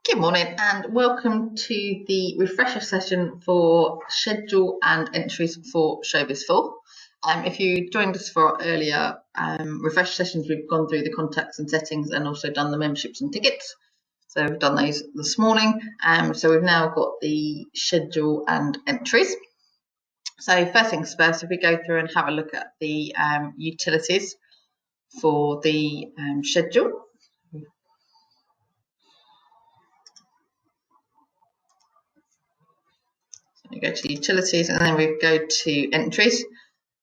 Good morning and welcome to the refresher session for schedule and entries for ShowBiz4. If you joined us for our earlier refresher sessions, we've gone through the contacts and settings and also done the memberships and tickets. So we've done those this morning. So we've now got the schedule and entries. So first things first, if we go through and have a look at the utilities for the schedule. We go to utilities and then we go to entries.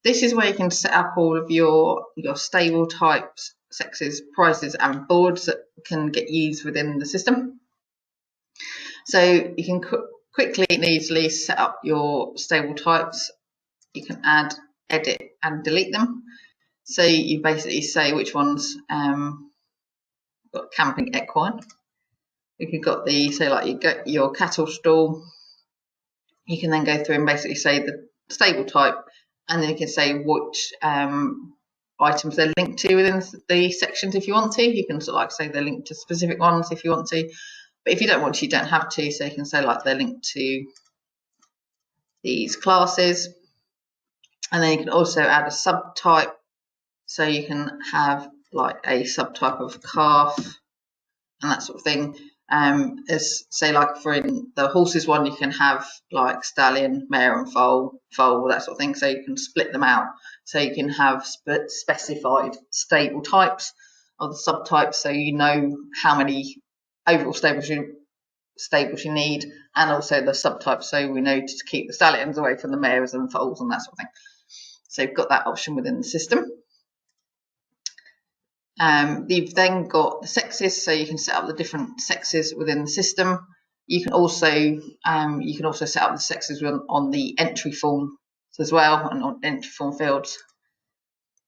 This is where you can set up all of your stable types, sexes, prices and boards that can get used within the system. So you can quickly and easily set up your stable types. You can add, edit and delete them. So you basically say which ones got camping equine. If you've got the, say like you got your cattle stall, you can then go through and basically say the stable type, and then you can say which items they're linked to within the sections if you want to. You can sort of like say they're linked to specific ones if you want to, but if you don't want to, you don't have to. So you can say like they're linked to these classes, and then you can also add a subtype. So you can have like a subtype of calf and that sort of thing. As say like for in the horses one, you can have like stallion, mare and foal, that sort of thing. So you can split them out. So you can have specified stable types or the subtypes, so you know how many overall stables you need, and also the subtypes, so we know to keep the stallions away from the mares and foals and that sort of thing. So you've got that option within the system. You've then got the sexes, so you can set up the different sexes within the system. You can also set up the sexes on the entry form as well, and on entry form fields.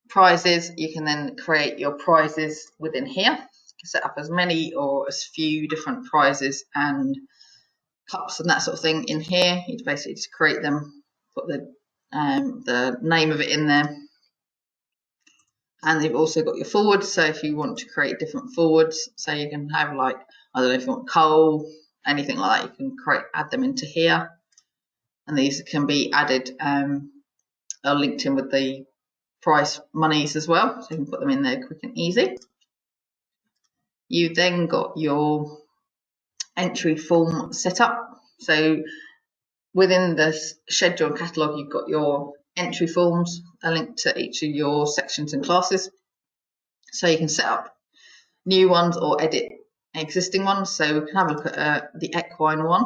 Prizes, you can then create your prizes within here. You can set up as many or as few different prizes and cups and that sort of thing in here. You basically just create them, put the name of it in there. And you've also got your forwards, so if you want to create different forwards, so you can have like, I don't know, if you want coal, anything like that, you can add them into here. And these can be added or linked in with the price monies as well, so you can put them in there quick and easy. You've then got your entry form set up. So within the schedule and catalogue, you've got your entry forms are linked to each of your sections and classes, so you can set up new ones or edit existing ones. So we can have a look at the equine one.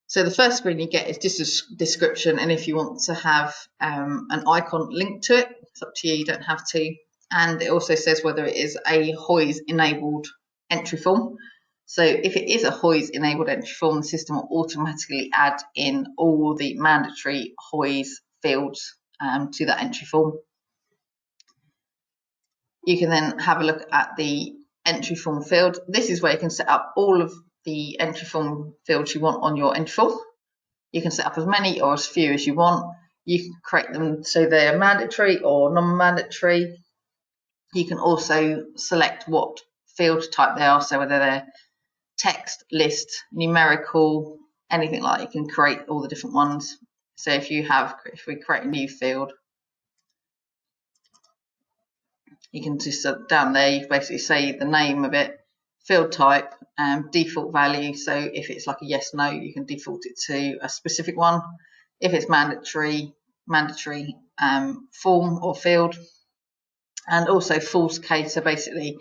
So the first screen you get is just a description, and if you want to have an icon linked to it, it's up to you, you don't have to. And it also says whether it is a HOIS enabled entry form. So if it is a HOIS enabled entry form, the system will automatically add in all the mandatory HOIS fields to that entry form. You can then have a look at the entry form field. This is where you can set up all of the entry form fields you want on your entry form. You can set up as many or as few as you want. You can create them so they're mandatory or non-mandatory. You can also select what field type they are, so whether they're text, list, numerical, anything like that. You can create all the different ones. So if we create a new field, you can just down there, you basically say the name of it, field type, default value. So if it's like a yes, no, you can default it to a specific one. If it's mandatory form or field, and also false case. So basically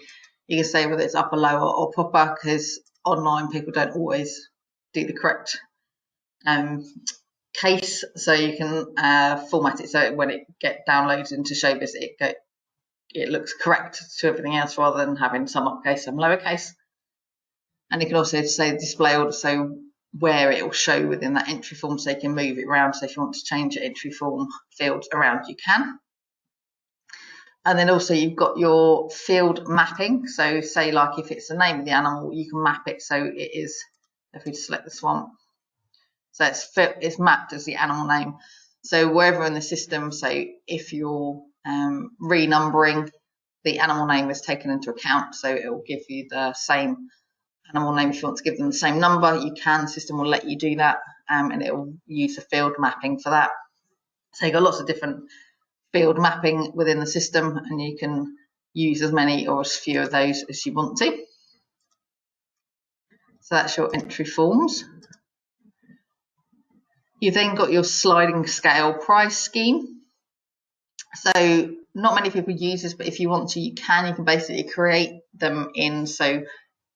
you can say whether it's upper, lower or proper, because online people don't always do the correct case. So you can format it so when it gets downloaded into ShowBiz, it looks correct to everything else rather than having some uppercase, some lowercase. And you can also say display order, so where it will show within that entry form, so you can move it around. So if you want to change your entry form fields around, you can. And then also you've got your field mapping. So say like if it's the name of the animal, you can map it so it is, if we select the swamp, so it's mapped as the animal name. So wherever in the system, so if you're renumbering, the animal name is taken into account, so it will give you the same animal name. If you want to give them the same number, you can. The system will let you do that, and it will use the field mapping for that. So you've got lots of different field mapping within the system, and you can use as many or as few of those as you want to. So that's your entry forms. You've then got your sliding scale price scheme. So not many people use this, but if you want to, you can basically create them in. So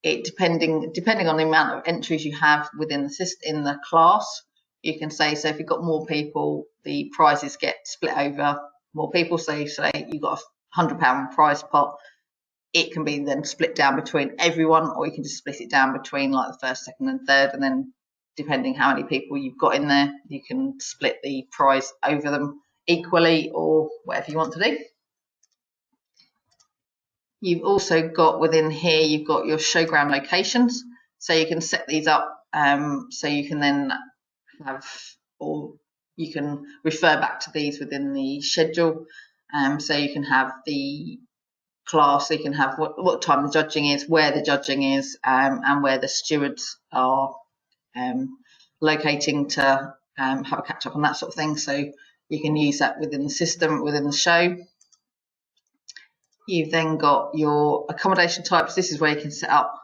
it depending on the amount of entries you have within the system in the class, you can say, so if you've got more people, the prizes get split over more people. So say you've got a £100 prize pot, it can be then split down between everyone, or you can just split it down between like the first, second and third, and then depending how many people you've got in there, you can split the prize over them equally or whatever you want to do. You've also got within here, you've got your showground locations. So you can set these up so you can then have, or you can refer back to these within the schedule. So you can have the class, so you can have what time the judging is, where the judging is, and where the stewards are locating to have a catch up on that sort of thing. So you can use that within the system, within the show. You've then got your accommodation types. This is where you can set up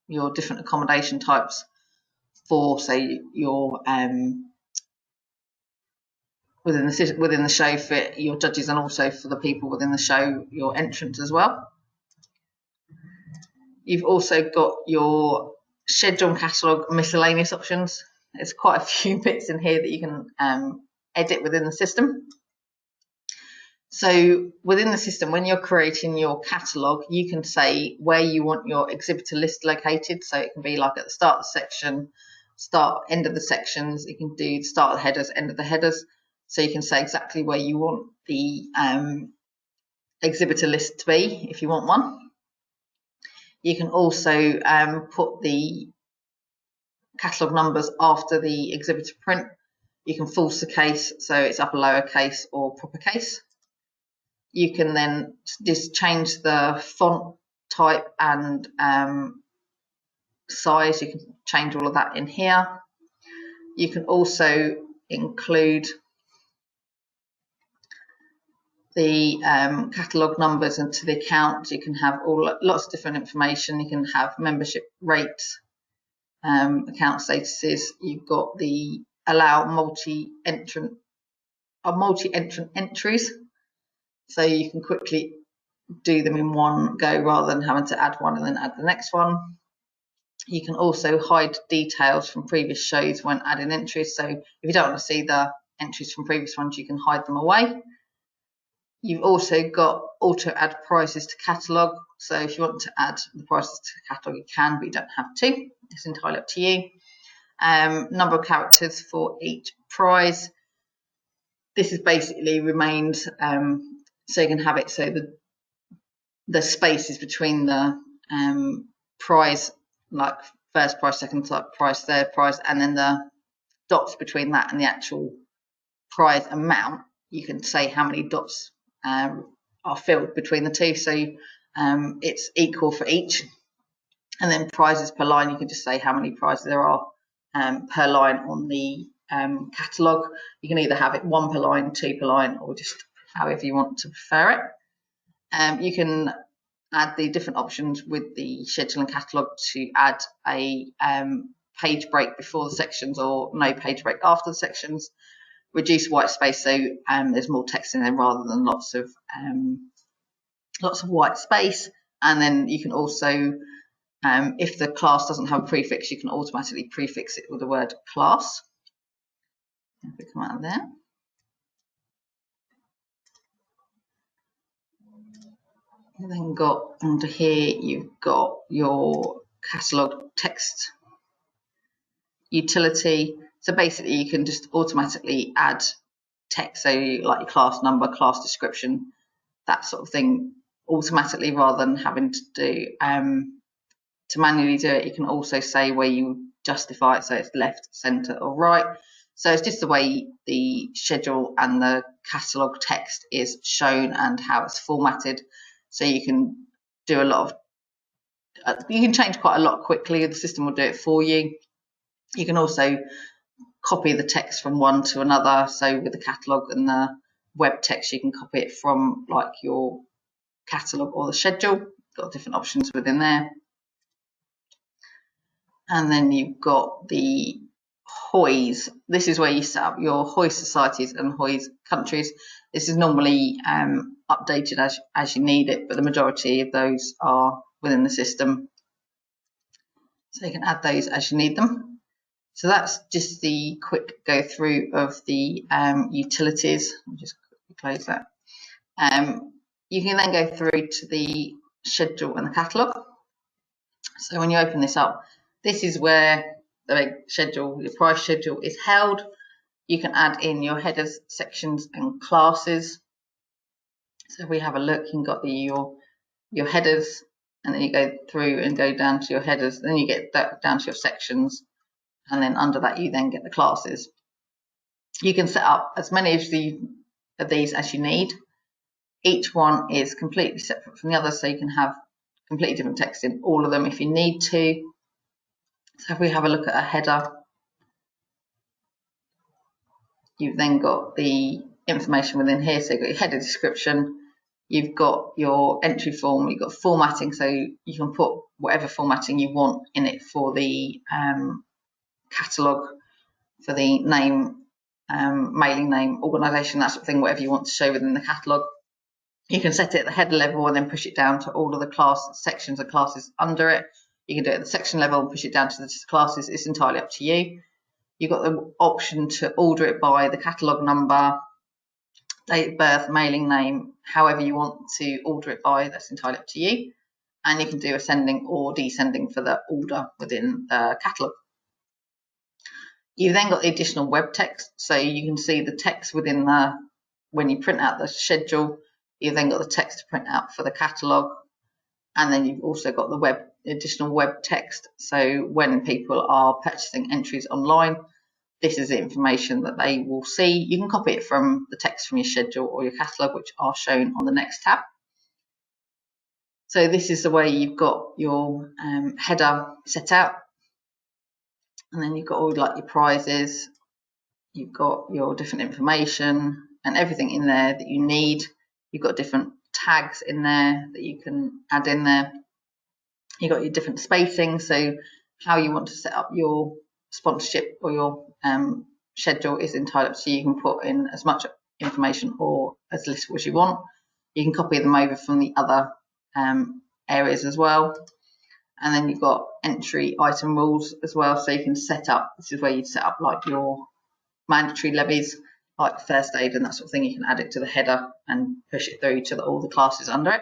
your different accommodation types for, say, your within the show for your judges, and also for the people within the show, your entrants as well. You've also got your schedule and catalogue miscellaneous options. There's quite a few bits in here that you can edit within the system. So within the system, when you're creating your catalogue, you can say where you want your exhibitor list located. So it can be like at the start of the section, end of the sections. You can do start of the headers, end of the headers. So you can say exactly where you want the exhibitor list to be if you want one. You can also put the catalogue numbers after the exhibitor print. You can false the case, so it's upper lowercase or proper case. You can then just change the font type and size. You can change all of that in here. You can also include the catalogue numbers into the account. You can have lots of different information. You can have membership rates, account statuses. You've got the allow multi-entrant entries, so you can quickly do them in one go rather than having to add one and then add the next one. You can also hide details from previous shows when adding entries. So if you don't want to see the entries from previous ones, you can hide them away. You've also got auto add prices to catalogue. So if you want to add the prices to catalogue, you can, but you don't have to. It's entirely up to you. Number of characters for each prize. This has basically remained, so you can have it so the spaces between the prize, like first prize, second prize, third prize, and then the dots between that and the actual prize amount, you can say how many dots are filled between the two, so it's equal for each. And then prizes per line, you can just say how many prizes there are per line on the catalogue. You can either have it 1 per line, 2 per line, or just however you want to prefer it. You can add the different options with the schedule and catalogue to add a page break before the sections or no page break after the sections. Reduce white space, so there's more text in there rather than lots of white space. And then you can also, if the class doesn't have a prefix, you can automatically prefix it with the word class. If we come out of there. And then got under here, you've got your catalogue text utility. So basically you can just automatically add text, so like your class number, class description, that sort of thing automatically rather than having to do to manually do it. You can also say where you justify it, so it's left, centre or right. So it's just the way the schedule and the catalogue text is shown and how it's formatted. So you can do a lot You can change quite a lot quickly. The system will do it for you. You can also copy the text from one to another. So with the catalogue and the web text, you can copy it from like your catalogue or the schedule. Got different options within there. And then you've got the HOIs. This is where you set up your HOI societies and HOI countries. This is normally updated as you need it, but the majority of those are within the system. So you can add those as you need them. So that's just the quick go through of the utilities. I'll just quickly close that. You can then go through to the schedule and the catalogue. So when you open this up, this is where the schedule, your price schedule is held. You can add in your headers, sections and classes. So if we have a look, you've got your headers, and then you go through and go down to your headers, then you get down to your sections, and then under that you then get the classes. You can set up as many of these as you need. Each one is completely separate from the other, so you can have completely different text in all of them if you need to. So if we have a look at a header, you've then got the information within here. So you've got your header description, you've got your entry form, you've got formatting, so you can put whatever formatting you want in it for the catalogue, for the name, mailing name, organisation, that sort of thing, whatever you want to show within the catalogue. You can set it at the header level and then push it down to all of the sections and classes under it. You can do it at the section level and push it down to the classes. It's entirely up to you. You've got the option to order it by the catalogue number, date of birth, mailing name, however you want to order it by, that's entirely up to you. And you can do ascending or descending for the order within the catalogue. You've then got the additional web text, so you can see the text within when you print out the schedule, you've then got the text to print out for the catalogue, and then you've also got the additional web text. So when people are purchasing entries online, this is the information that they will see. You can copy it from the text from your schedule or your catalogue, which are shown on the next tab. So this is the way you've got your header set out, and then you've got all like your prizes, you've got your different information and everything in there that you need. You've got different tags in there that you can add in there. You've got your different spacing, so how you want to set up your sponsorship or your schedule is entirely up to you. You can put in as much information or as little as you want. You can copy them over from the other areas as well. And then you've got entry item rules as well, so you can set up, this is where you'd set up like your mandatory levies, like first aid and that sort of thing. You can add it to the header and push it through to all the classes under it.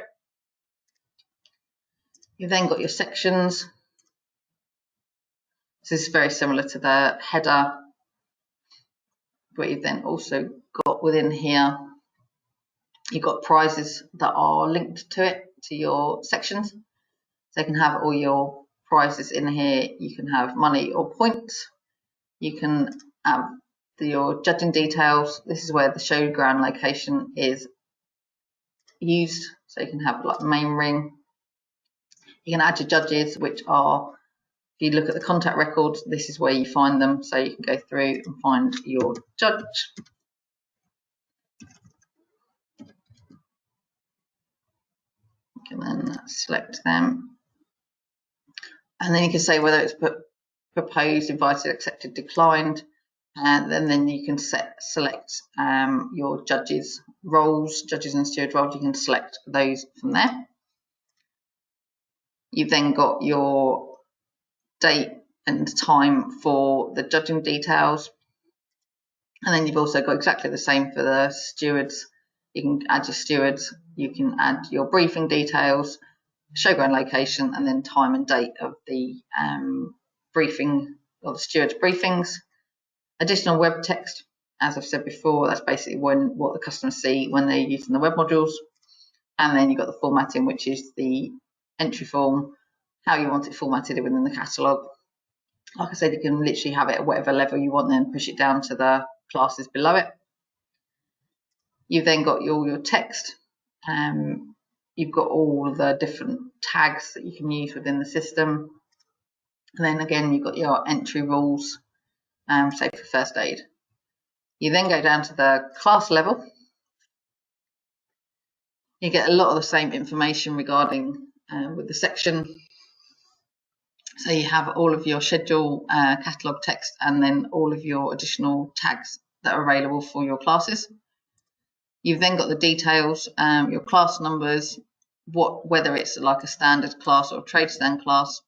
You've then got your sections. So this is very similar to the header, but you've then also got within here, you've got prizes that are linked to it, to your sections. So you can have all your prizes in here. You can have money or points. You can have your judging details. This is where the showground location is used. So you can have like the main ring. You can add your judges, which are, if you look at the contact records, this is where you find them. So you can go through and find your judge. You can then select them. And then you can say whether it's proposed, invited, accepted, declined. And then you can select your judges' roles, judges and steward roles. You can select those from there. You've then got your date and time for the judging details. And then you've also got exactly the same for the stewards. You can add your stewards, you can add your briefing details, showground location, and then time and date of the briefing or the steward's briefings. Additional web text, as I've said before, that's basically what the customers see when they're using the web modules. And then you've got the formatting, which is the entry form, how you want it formatted within the catalogue. Like I said, you can literally have it at whatever level you want, then push it down to the classes below it. You've then got your text. you've got all the different tags that you can use within the system. And then again, you've got your entry rules, say for first aid. You then go down to the class level. You get a lot of the same information regarding with the section. So you have all of your schedule, catalogue text, and then all of your additional tags that are available for your classes. You've then got the details, your class numbers, whether it's like a standard class or a trade stand class.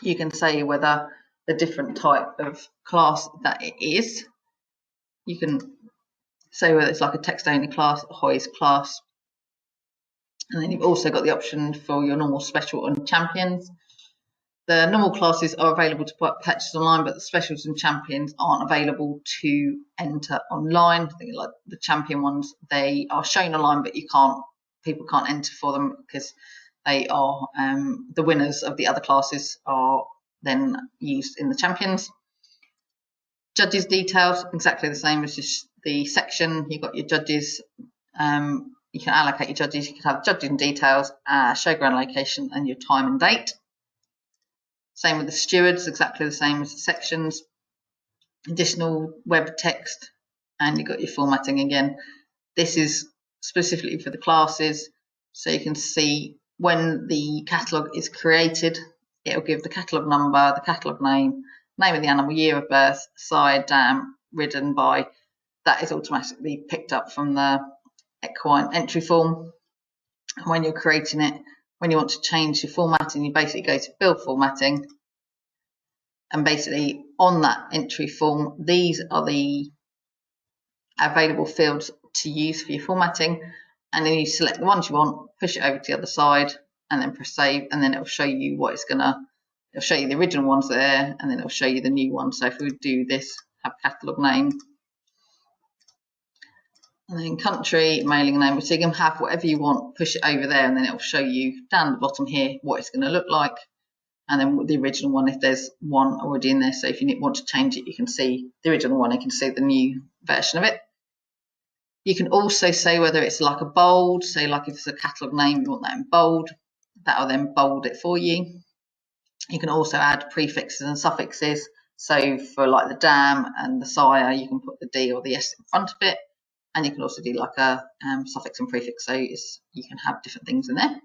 You can say whether the different type of class that it is. You can say whether it's like a text only class, a HOIS class. And then you've also got the option for your normal, special and champions. The normal classes are available to purchase online, but the specials and champions aren't available to enter online. I think like the champion ones, they are shown online, but people can't enter for them because they are the winners of the other classes are then used in the champions. Judges details, exactly the same as just the section. You've got your judges. You can allocate your judges. You can have judging details, showground location, and your time and date. Same with the stewards, exactly the same as the sections. Additional web text, and you've got your formatting again. This is specifically for the classes, so you can see when the catalogue is created, it'll give the catalogue number, the catalogue name, name of the animal, year of birth, sire, dam, ridden by. That is automatically picked up from the equine entry form. And when you're creating it, when you want to change your formatting, you basically go to build formatting, and basically on that entry form, these are the available fields to use for your formatting, and then you select the ones you want, push it over to the other side, and then press save, and then it'll show you what it's gonna. It'll show you the original ones there, and then it'll show you the new ones. So if we do this, have catalogue name, and then country, mailing name, so you can have whatever you want, push it over there, and then it'll show you down the bottom here what it's going to look like. And then with the original one, if there's one already in there, so if you want to change it, you can see the original one, you can see the new version of it. You can also say whether it's like a bold, say like if it's a catalogue name, you want that in bold, that'll then bold it for you. You can also add prefixes and suffixes. So for like the dam and the sire, you can put the D or the S in front of it. And you can also do like a suffix and prefix, so you can have different things in there.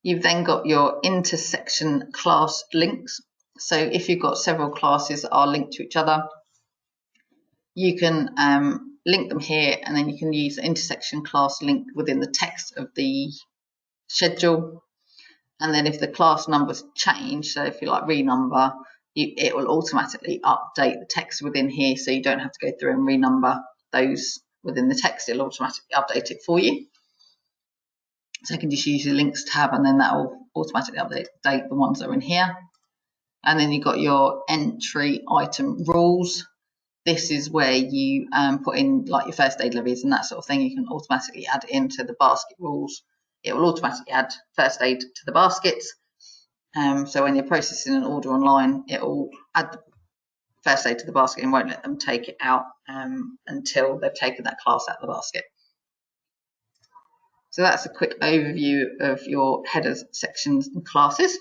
You've then got your intersection class links. So if you've got several classes that are linked to each other, you can link them here, and then you can use the intersection class link within the text of the schedule. And then if the class numbers change, so if you like renumber, it will automatically update the text within here, so you don't have to go through and renumber those within the text. It'll automatically update it for you. So you can just use your links tab, and then that will automatically update the ones that are in here. And then you've got your entry item rules. This is where you put in like your first aid levies and that sort of thing. You can automatically add into the basket rules. It will automatically add first aid to the baskets. So when you're processing an order online, it will add the first aid to the basket and won't let them take it out until they've taken that class out of the basket. So that's a quick overview of your headers, sections and classes.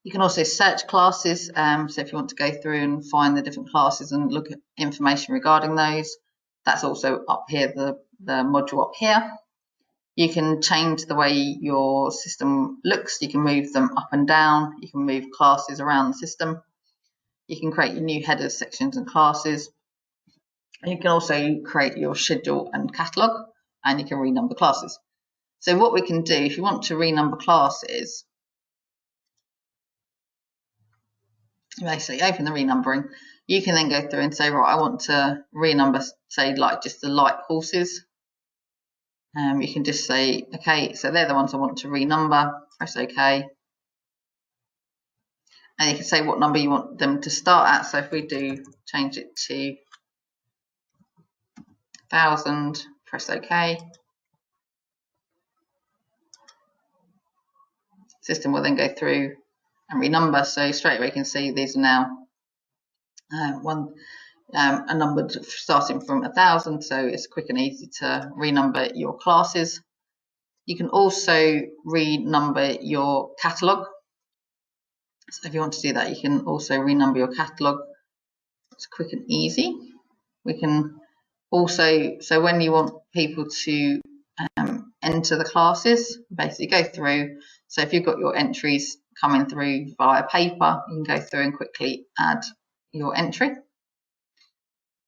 You can also search classes. So if you want to go through and find the different classes and look at information regarding those, that's also up here, the module up here. You can change the way your system looks. You can move them up and down. You can move classes around the system. You can create your new headers, sections and classes. And you can also create your schedule and catalogue, and you can renumber classes. So what we can do, if you want to renumber classes, you basically open the renumbering. You can then go through and say, right, I want to renumber, say like just the light horses. You can just say, okay, so they're the ones I want to renumber, press OK. And you can say what number you want them to start at. So if we do change it to 1000, press OK. System will then go through and renumber. So straight away you can see these are now are numbered starting from 1,000, so it's quick and easy to renumber your classes. You can also renumber your catalogue. So if you want to do that, you can also renumber your catalogue. It's quick and easy. We can also, so when you want people to enter the classes, basically go through. So if you've got your entries coming through via paper, you can go through and quickly add your entry.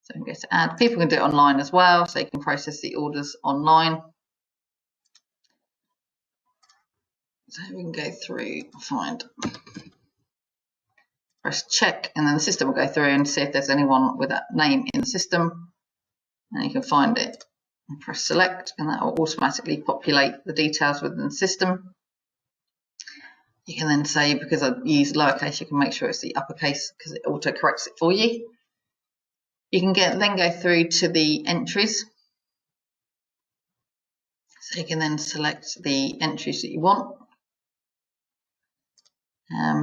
So we can go to add. People can do it online as well, so you can process the orders online. So we can go through, find, press check, and then the system will go through and see if there's anyone with that name in the system, and you can find it and press select, and that will automatically populate the details within the system. You can then say, because I've used lowercase, you can make sure it's the uppercase because it auto corrects it for you. You can then go through to the entries. So you can then select the entries that you want.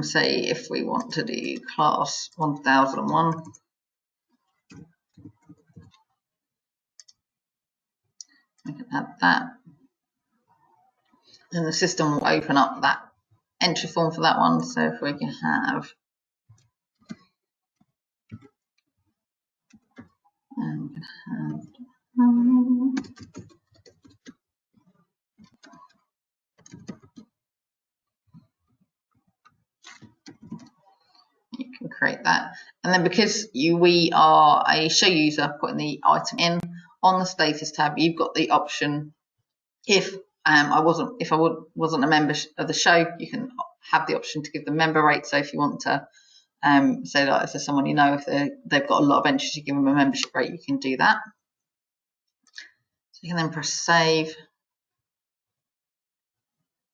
Say if we want to do class 1001, we can add that. And the system will open up that entry form for that one. So if we can have you can create that, and then because we are a show user putting the item in on the status tab, you've got the option, if I wasn't a member of the show, you can have the option to give them member rate. So if you want to say that if there's someone you know, if they've got a lot of entries, you give them a membership rate, you can do that. So you can then press save.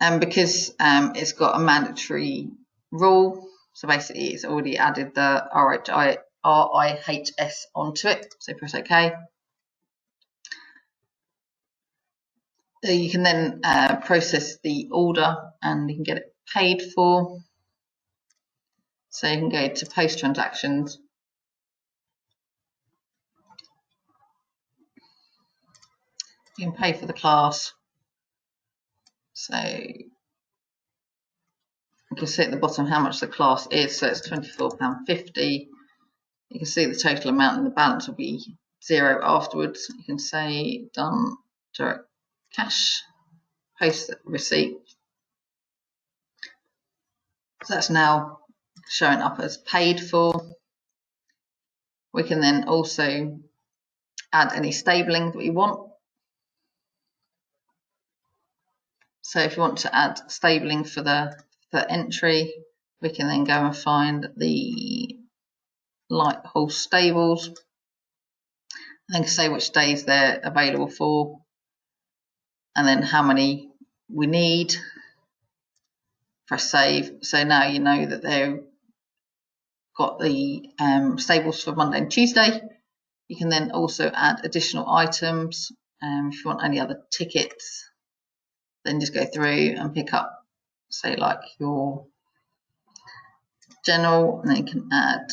And because it's got a mandatory rule, so basically it's already added the RIHS onto it, so press OK. So you can then process the order and you can get it paid for. So you can go to post transactions. You can pay for the class. So you can see at the bottom how much the class is. So it's £24.50. You can see the total amount and the balance will be zero afterwards. You can say done direct cash, post the receipt. So that's now showing up as paid for. We can then also add any stabling that we want. So if you want to add stabling for the entry, we can then go and find the light horse stables and then say which days they're available for, and then how many we need. Press save. So now you know that they've got the stables for Monday and Tuesday. You can then also add additional items. If you want any other tickets, then just go through and pick up, say like your general, and then you can add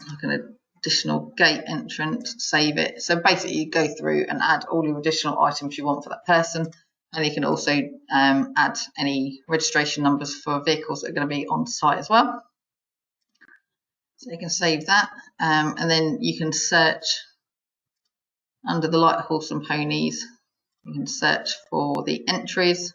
like an additional gate entrance, save it. So basically you go through and add all your additional items you want for that person, and you can also add any registration numbers for vehicles that are going to be on site as well. So you can save that, and then you can search under the light horse and ponies. You can search for the entries,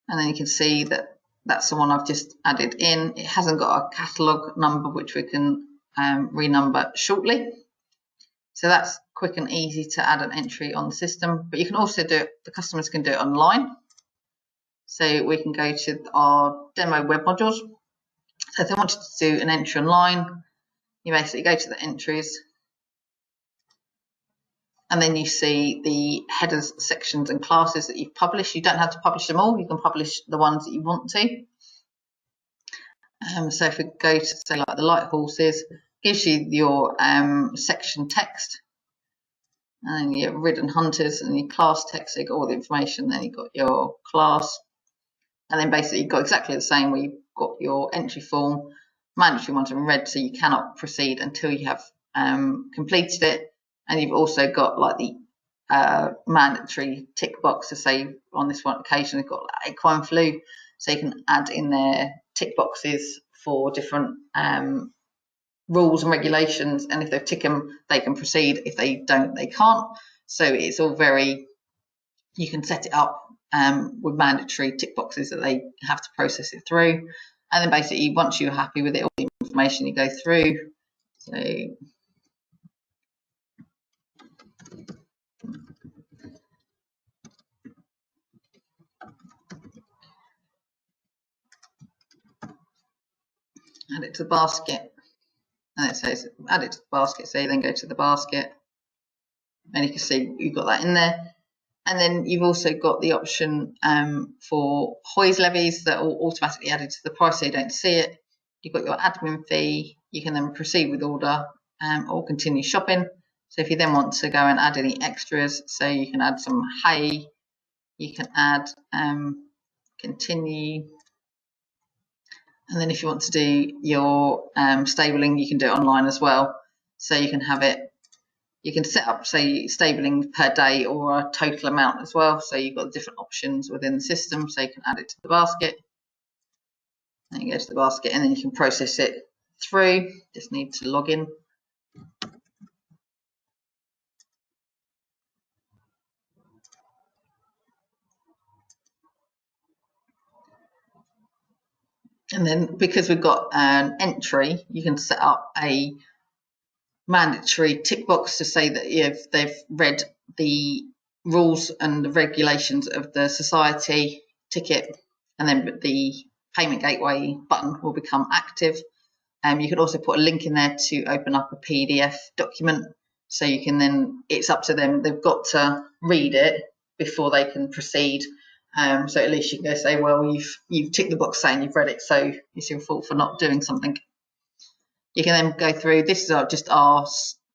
and then you can see that that's the one I've just added in. It hasn't got a catalogue number, which we can renumber shortly. So that's quick and easy to add an entry on the system, but you can also do it, the customers can do it online. So we can go to our demo web modules. So if they wanted to do an entry online, you basically go to the entries, and then you see the headers, sections and classes that you've published. You don't have to publish them all, you can publish the ones that you want to. So if we go to say like the light horses, gives you your section text, and then your ridden hunters and your class text, so you've got all the information, then you've got your class, and then basically you've got exactly the same where you've got your entry form, mandatory ones in red, so you cannot proceed until you have completed it. And you've also got like the mandatory tick box to say on this one occasion they've got like equine flu, so you can add in their tick boxes for different rules and regulations, and if they tick them they can proceed, if they don't they can't. So it's all very, you can set it up with mandatory tick boxes that they have to process it through, and then basically once you're happy with it, all the information you go through. So add it to the basket, and it says add it to the basket, so you then go to the basket and you can see you've got that in there. And then you've also got the option for HOIS levies that are automatically added to the price so you don't see it. You've got your admin fee. You can then proceed with order or continue shopping. So if you then want to go and add any extras, so you can add some hay, you can add continue. And then if you want to do your stabling, you can do it online as well. So you can have it, you can set up, say, stabling per day or a total amount as well. So you've got different options within the system. So you can add it to the basket. Then you go to the basket and then you can process it through. Just need to log in. And then because we've got an entry, you can set up a mandatory tick box to say that if they've read the rules and the regulations of the society ticket, and then the payment gateway button will become active. You can also put a link in there to open up a PDF document, so you can then, it's up to them, they've got to read it before they can proceed. So at least you can go say, well, you've ticked the box saying you've read it, so it's your fault for not doing something. You can then go through, this is just our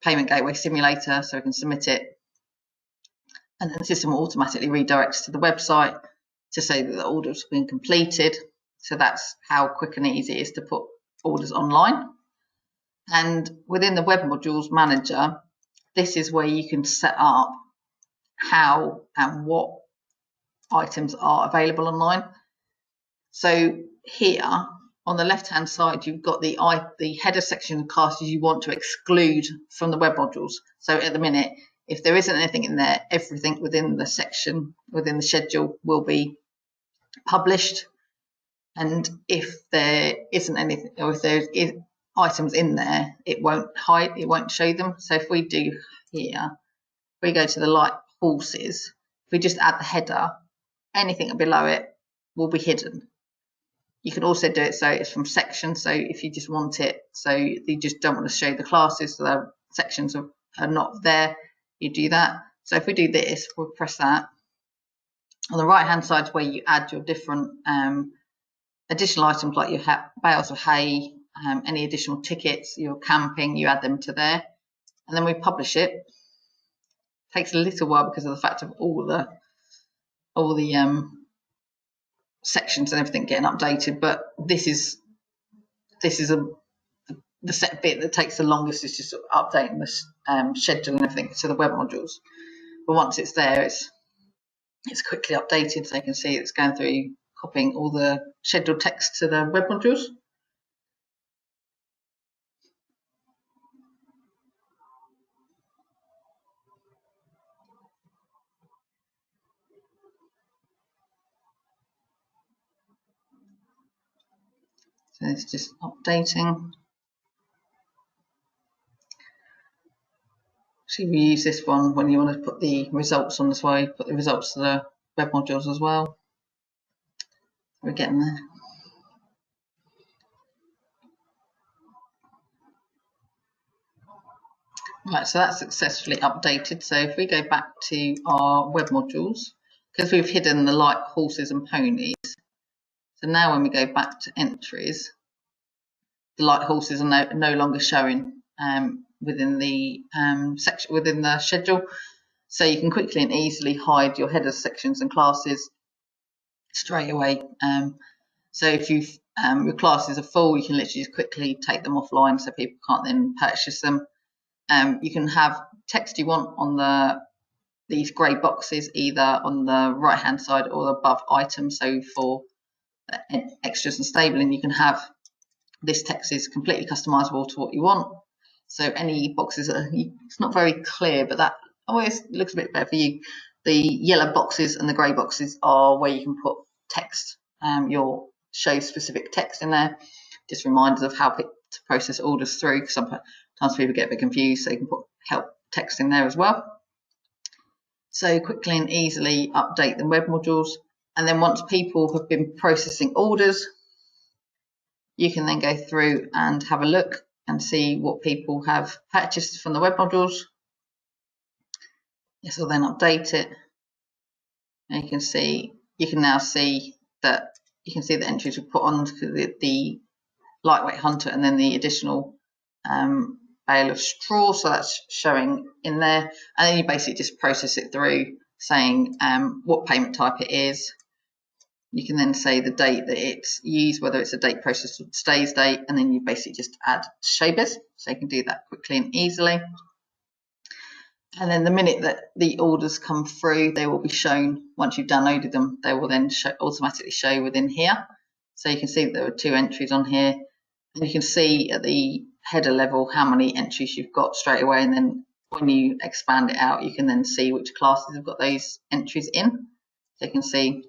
payment gateway simulator, so we can submit it. And then the system will automatically redirect to the website to say that the order's been completed. So that's how quick and easy it is to put orders online. And within the web modules manager, this is where you can set up how and what items are available online. So here on the left hand side, you've got the header section classes you want to exclude from the web modules. So at the minute, if there isn't anything in there, everything within the section, within the schedule, will be published. And if there isn't anything, or if there is items in there, it won't hide, it won't show them. So if we do here, we go to the light horses, if we just add the header, anything below it will be hidden. You can also do it so it's from sections. So if you just want it, so you just don't want to show the classes, so the sections are not there, you do that. So if we do this, we'll press that. On the right hand side is where you add your different additional items, like your bales of hay, any additional tickets, your camping, you add them to there. And then we publish it. It takes a little while because of the fact of all the sections and everything getting updated, but this is the set bit that takes the longest, is just updating the schedule and everything to the web modules. But once it's there, it's quickly updated, so you can see it's going through copying all the scheduled text to the web modules. So it's just updating. So we use this one when you want to put the results on as well. You put the results to the web modules as well. We're getting there. Right, so that's successfully updated. So if we go back to our web modules, because we've hidden the light horses and ponies, so now when we go back to entries, the light horses are no longer showing within the section, within the schedule. So you can quickly and easily hide your headers, sections and classes straight away. So if your classes are full, you can literally just quickly take them offline so people can't then purchase them. You can have text you want on these grey boxes, either on the right hand side or above items. So for extras and stabling, you can have this text is completely customizable to what you want. So any boxes it's not very clear, but that always looks a bit better for you. The yellow boxes and the grey boxes are where you can put text, your show specific text in there, just reminders of how to process orders through, because sometimes people get a bit confused, so you can put help text in there as well. So quickly and easily update the web modules, and then once people have been processing orders, you can then go through and have a look and see what people have purchased from the web modules. This will then update it, and you can now see that the entries were put on the lightweight hunter and then the additional bale of straw, so that's showing in there, and then you basically just process it through, saying what payment type it is. You can then say the date that it's used, whether it's a date processed or today's date, and then you basically just add ShowBiz, so you can do that quickly and easily. And then the minute that the orders come through, they will be shown. Once you've downloaded them, they will then automatically show within here. So you can see that there are 2 entries on here, and you can see at the header level how many entries you've got straight away, and then when you expand it out, you can then see which classes have got those entries in. So you can see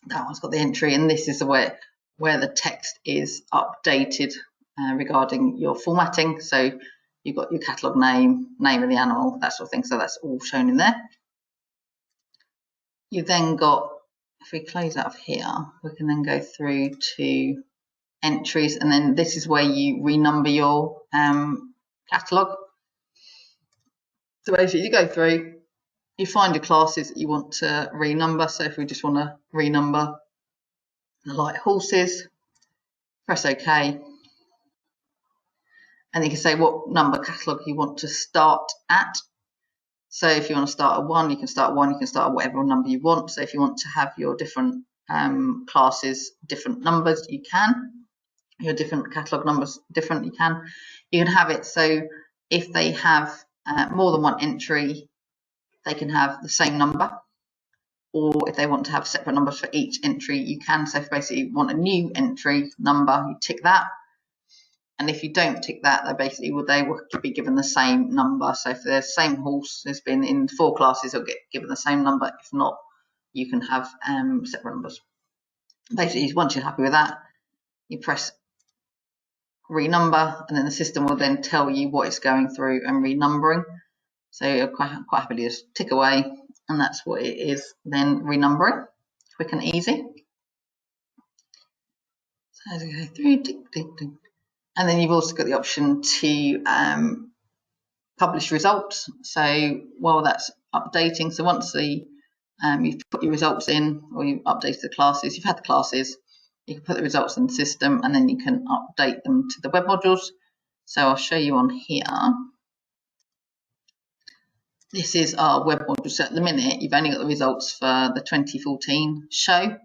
that one's got the entry, and this is where the text is updated regarding your formatting. So you've got your catalogue name of the animal, that sort of thing, so that's all shown in there. You've then got, if we close out of here, we can then go through to entries, and then this is where you renumber your catalogue. So basically you go through, you find your classes that you want to renumber. So if we just want to renumber the light horses, press OK, and you can say what number catalogue you want to start at. So if you want to start at 1, you can start at 1, you can start at whatever number you want. So if you want to have your different classes, different numbers, you can. Your different catalogue numbers different, you can have it so if they have more than 1 entry, they can have the same number, or if they want to have separate numbers for each entry, you can. So if basically you want a new entry number, you tick that, and if you don't tick that, they will be given the same number. So if the same horse has been in 4 classes, they'll get given the same number. If not, you can have separate numbers. Basically, once you're happy with that, you press renumber, and then the system will then tell you what it's going through and renumbering. So you're quite happily just tick away, and that's what it is then renumbering, quick and easy. So to go through, tick, tick, tick. And then you've also got the option to publish results. So while that's updating, so once you've put your results in, or you've updated the classes, you've had the classes, you can put the results in the system, and then you can update them to the web modules. So I'll show you on here. This is our web module. So at the minute, you've only got the results for the 2014 show.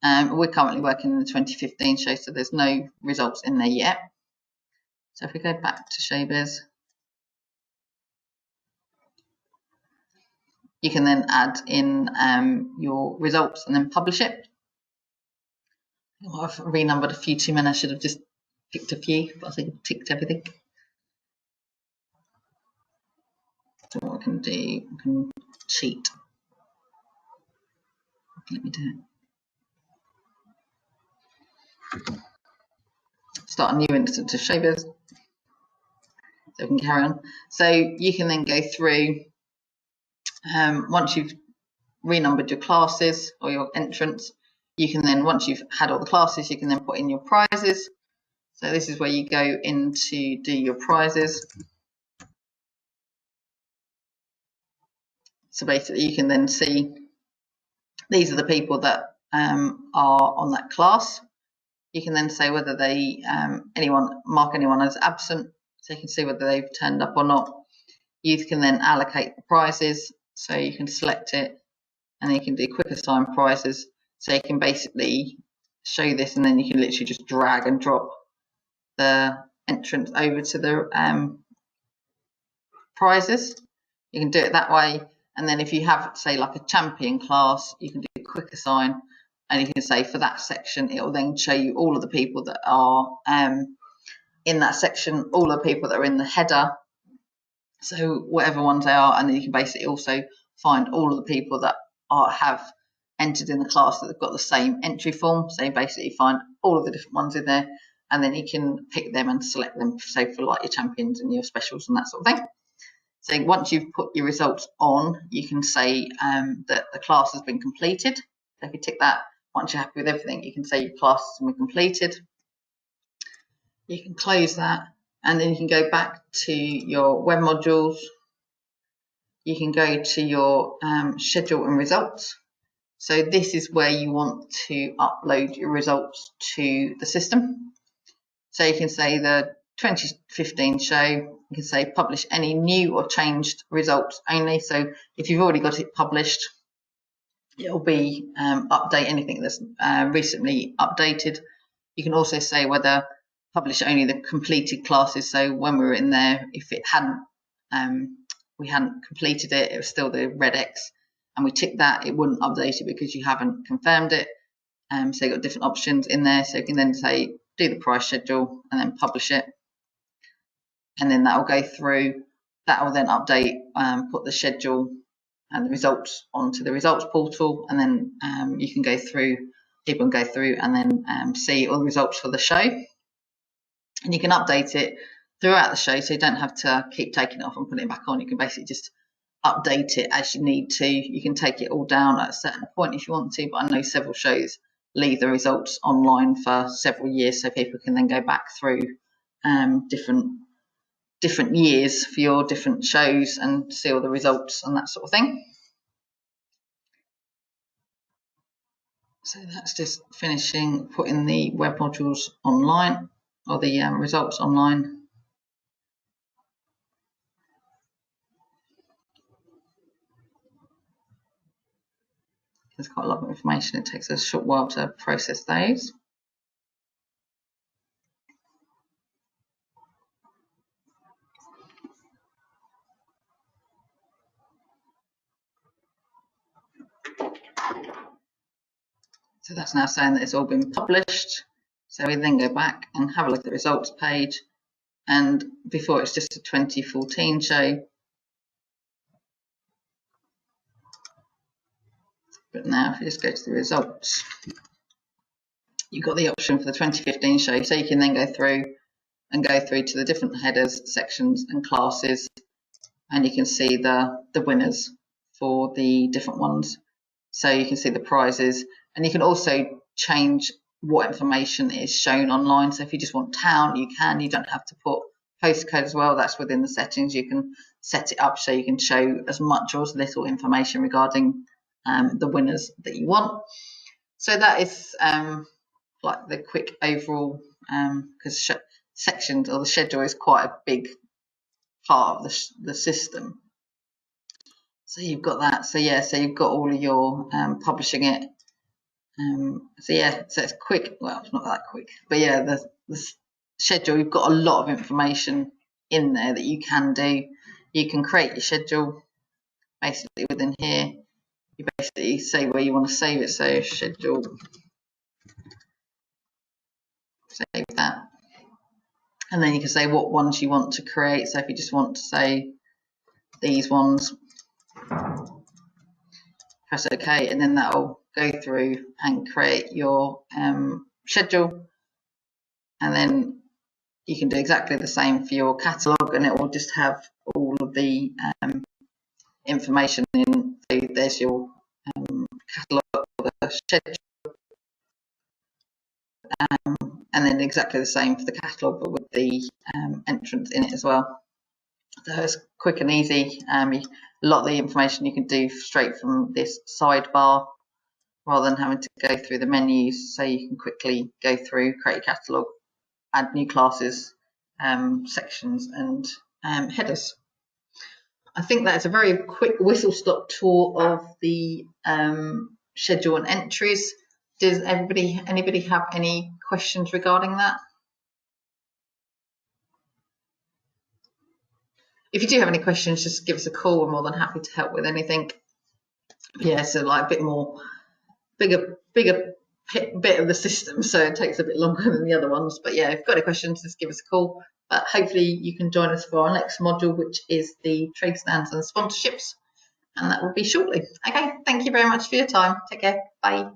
We're currently working in the 2015 show, so there's no results in there yet. So if we go back to ShowBiz, you can then add in your results and then publish it. I've renumbered a few too many. I should have just picked a few, but I think I've ticked everything. So what I can do, I can cheat. Let me do it. Start a new instance of ShowBiz, so we can carry on. So you can then go through, once you've renumbered your classes or your entrants, you can then, once you've had all the classes, you can then put in your prizes. So this is where you go in to do your prizes. So basically you can then see these are the people that are on that class. You can then say whether they mark anyone as absent, so you can see whether they've turned up or not. You can then allocate the prizes, so you can select it, and you can do quick assign prizes. So you can basically show this, and then you can literally just drag and drop the entrance over to the prizes. You can do it that way. And then if you have, say, like a champion class, you can do quick assign, and you can say for that section, it will then show you all of the people that are in that section, all the people that are in the header, so whatever ones they are, and then you can basically also find all of the people that have entered in the class that have got the same entry form. So you basically find all of the different ones in there, and then you can pick them and select them, say for like your champions and your specials and that sort of thing. So once you've put your results on, you can say that the class has been completed. So if you tick that, once you're happy with everything, you can say your class has been completed. You can close that, and then you can go back to your web modules. You can go to your schedule and results. So this is where you want to upload your results to the system. So you can say the 2015 show, you can say publish any new or changed results only. So if you've already got it published, it'll be update anything that's recently updated. You can also say whether publish only the completed classes. So when we were in there, if it hadn't, we hadn't completed it, it was still the red X, and we tick that, it wouldn't update it because you haven't confirmed it. So you've got different options in there. So you can then say do the price schedule and then publish it, and then that will go through. That will then update, put the schedule and the results onto the results portal, and then you can go through. People can go through and then see all the results for the show, and you can update it throughout the show, so you don't have to keep taking it off and putting it back on. You can basically just update it as you need to. You can take it all down at a certain point if you want to, but I know several shows leave the results online for several years, so people can then go back through different years for your different shows and see all the results and that sort of thing. So that's just finishing putting the web modules online, or the results online. There's quite a lot of information. It takes a short while to process those. So that's now saying that it's all been published. So we then go back and have a look at the results page. And before it's just a 2014 show. But now if you just go to the results, you've got the option for the 2015 show. So you can then go through to the different headers, sections and classes, and you can see the winners for the different ones. So you can see the prizes, and you can also change what information is shown online. So if you just want town, you can. You don't have to put postcode as well. That's within the settings. You can set it up so you can show as much or as little information regarding the winners that you want. So that is like the quick overall, because sections or the schedule is quite a big part of the system. So you've got that. So yeah, so you've got all of your publishing it. So yeah, so it's quick. Well, it's not that quick, but yeah, the schedule, you've got a lot of information in there that you can do. You can create your schedule basically within here. You basically say where you want to save it. So schedule, save that, and then you can say what ones you want to create. So if you just want to say these ones, press OK, and then that'll go through and create your schedule, and then you can do exactly the same for your catalogue, and it will just have all of the information in. So there's your catalogue, the schedule, and then exactly the same for the catalogue, but with the entrance in it as well. So it's quick and easy. A lot of the information you can do straight from this sidebar, rather than having to go through the menus. So you can quickly go through, create a catalogue, add new classes, sections and headers. I think that's a very quick whistle-stop tour of the schedule and entries. Does anybody have any questions regarding that? If you do have any questions, just give us a call. We're more than happy to help with anything. Yeah, so like a bit more, bigger bit of the system, so it takes a bit longer than the other ones. But yeah, if you've got any questions, just give us a call. But hopefully you can join us for our next module, which is the trade stands and sponsorships, and that will be shortly. Okay, thank you very much for your time. Take care. Bye.